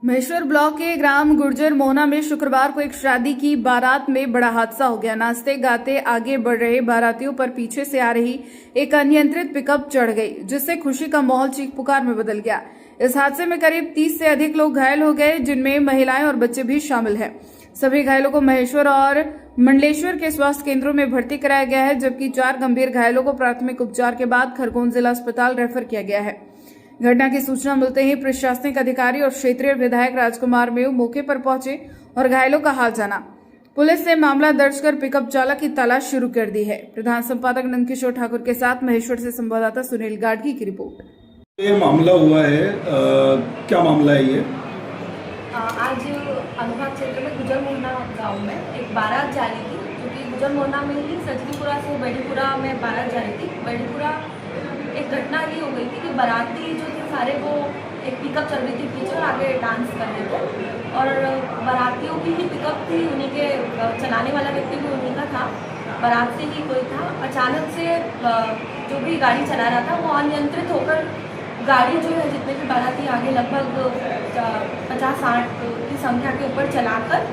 Maheshwar block के ग्राम गुर्जर मोहना में शुक्रवार को एक शादी की बारात में बड़ा हादसा हो गया। नाचते गाते आगे बढ़ रहे बारातियों पर पीछे से आ रही एक अनियंत्रित पिकअप चढ़ गई, जिससे खुशी का माहौल चीख पुकार में बदल गया। इस हादसे में करीब 30 से अधिक लोग घायल हो गए, जिनमें महिलाएं और बच्चे भी शामिल हैं। सभी घायलों को महेश्वर और मंडलेश्वर के स्वास्थ्य केंद्रों में भर्ती कराया गया है, जबकि 4 गंभीर घायलों को प्राथमिक उपचार के बाद खरगोन जिला अस्पताल रेफर किया गया है। घटना की सूचना मिलते ही प्रशासनिक अधिकारी और क्षेत्रीय विधायक राजकुमार मेव मौके पर पहुंचे और घायलों का हाल जाना। पुलिस ने मामला दर्ज कर पिकअप चालक की तलाश शुरू कर दी है। प्रधान संपादक नंदकिशोर ठाकुर के साथ महेश्वर से संवाददाता सुनील गाडगी की रिपोर्ट। ये मामला हुआ है, क्या मामला है ये? आज अनुभाग क्षेत्र में गुजर मोहना गाँव में एक बारात जा रही थी, जो कि गुजर मोहना में ही सजनीपुरा से बेड़ीपुरा में बारात जा रही थी। बेड़ीपुरा एक घटना ये हो गई थी कि बाराती जो थे सारे वो एक पिकअप चल रही थी पीछे और आगे डांस कर रहे थे, और बारातियों की ही पिकअप थी, उन्हीं के चलाने वाला व्यक्ति भी उन्हीं का था, बारात से ही कोई था। अचानक से जो भी गाड़ी चला रहा था वो अनियंत्रित होकर गाड़ी जो है जितने भी बाराती आगे लगभग 50-60 की संख्या के ऊपर चलाकर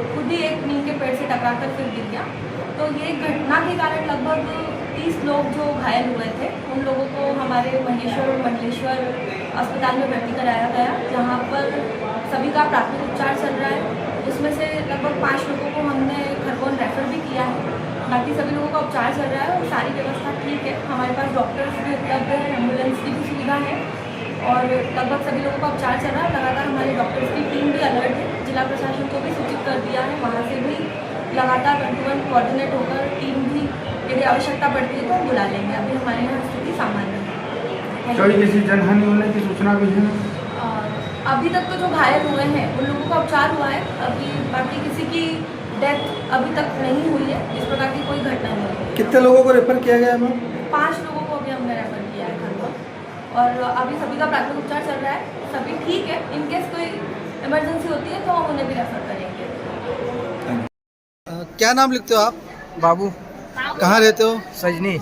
खुद ही एक नीम के पेड़ से टकराकर फिर गिर गया। तो ये घटना के कारण लगभग 30 लोग जो घायल हुए थे, उन लोगों को हमारे महेश्वर और मंडलेश्वर अस्पताल में भर्ती कराया गया, जहाँ पर सभी का प्राथमिक उपचार चल रहा है। उसमें से लगभग 5 लोगों को हमने खरगोन रेफर भी किया है। बाकी सभी लोगों का उपचार चल रहा है और सारी व्यवस्था ठीक है। हमारे पास डॉक्टर्स भी उपलब्ध है, एम्बुलेंस की भी सुविधा है और लगभग सभी लोगों का उपचार चल रहा है। लगातार हमारे डॉक्टर्स की टीम भी अलर्ट है, जिला प्रशासन को भी सूचित कर दिया है। वहाँ से भी लगातार 1-to-1 कोऑर्डिनेट होकर टीम भी यदि आवश्यकता पड़ती है तो हम बुला लेंगे। अभी हमारे यहाँ स्थिति सामान्य है। कोई किसी जनहानि होने की सूचना भी है? अभी तक तो जो घायल हुए हैं उन लोगों का उपचार हुआ है। अभी बाकी किसी की डेथ अभी तक नहीं हुई है, इस प्रकार की कोई घटना नहीं हुई। कितने लोगों को रेफर किया गया है? 5 लोगों को अभी हमने रेफर किया है खरगोन, और अभी सभी का प्राथमिक उपचार चल रहा है। सभी ठीक है। इनकेस कोई इमरजेंसी होती है तो हम उन्हें भी रेफर करेंगे। क्या नाम लिखते हो आप? बाबू। कहाँ रहते हो? सजनी।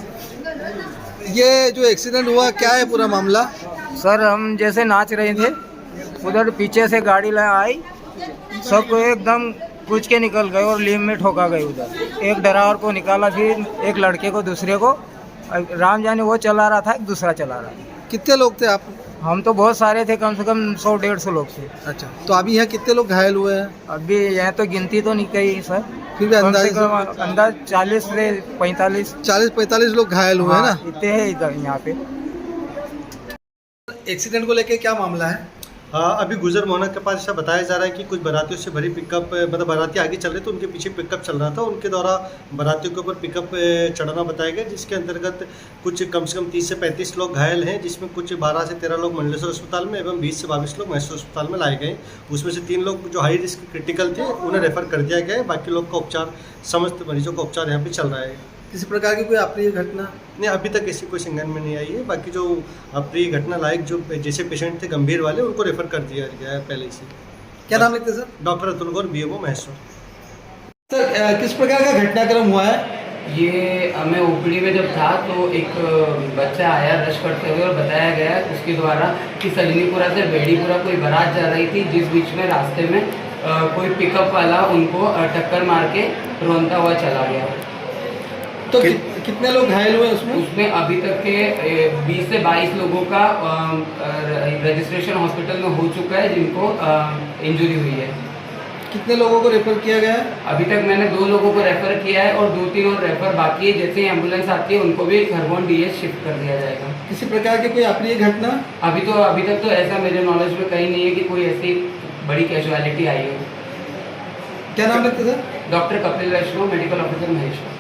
ये जो एक्सीडेंट हुआ क्या है पूरा मामला? सर हम जैसे नाच रहे थे, उधर पीछे से गाड़ी आई, सबको एकदम कुछ के निकल गए और लीम में ठोका गए। उधर एक ड्राइवर को निकाला, फिर एक लड़के को, दूसरे को, राम जाने वो चला रहा था, एक दूसरा चला रहा था। कितने लोग थे आप? हम तो बहुत सारे थे, कम से कम 100-150 लोग थे। अच्छा, तो अभी यहाँ कितने लोग घायल हुए हैं? अभी यहाँ तो गिनती तो नहीं कही सर, फिर भी अंदाज 40 से 45। 40-45 लोग घायल हुए हैं ना? इतने हैं इधर यहाँ पे। एक्सीडेंट को लेके क्या मामला है? हाँ, अभी गुजर मोहना के पास ऐसा बताया जा रहा है कि कुछ बारातियों से भरी पिकअप, मतलब बाराती आगे चल रहे थे, उनके पीछे पिकअप चल रहा था, उनके द्वारा बारातियों के ऊपर पिकअप चढ़ाना बताया गया, जिसके अंतर्गत कुछ कम से कम 30 से 35 लोग घायल हैं, जिसमें कुछ 12 से 13 लोग मंडलेश्वर अस्पताल में एवं 20 से 22 लोग महेश्वर अस्पताल में लाए गए। उसमें से 3 लोग जो हाई रिस्क क्रिटिकल थे उन्हें रेफर कर दिया गया है। बाकी लोग का उपचार, समस्त मरीजों का उपचार यहाँ पर चल रहा है। किसी प्रकार की कोई अप्रिय घटना? नहीं, अभी तक ऐसी कोई संज्ञान में नहीं आई है। बाकी जो अप्रिय घटना लायक जो जैसे पेशेंट थे गंभीर वाले, उनको रेफर कर दिया गया है पहले से। क्या नाम लिखते सर? डॉक्टर अतुल गौर, BMO महेश्वर। सर किस प्रकार का घटनाक्रम हुआ है? ये मैं ओपीडी में जब था तो एक बच्चा आया रश करते हुए और बताया गया उसके द्वारा कि सजनीपुरा से बेड़ीपुरा कोई बारात जा रही थी, जिस बीच में रास्ते में कोई पिकअप वाला उनको टक्कर मार के रोनता हुआ चला गया। तो कितने लोग घायल हुए उसमें? अभी तक के 20 से 22 लोगों का रजिस्ट्रेशन हॉस्पिटल में हो चुका है, जिनको इंजरी हुई है। कितने लोगों को रेफर किया गया है? अभी तक मैंने 2 लोगों को रेफर किया है और 2-3 और रेफर बाकी है। जैसे एम्बुलेंस आती है उनको भी खरगोन DS शिफ्ट कर दिया जाएगा। किसी प्रकार की कोई अप्रिय घटना? अभी तक तो ऐसा मेरे नॉलेज में कहीं नहीं है कि कोई ऐसी बड़ी कैजुअलिटी आई हो। क्या नाम लिखते सर? डॉक्टर कपिल वैष्णव, मेडिकल ऑफिसर महेश्वर।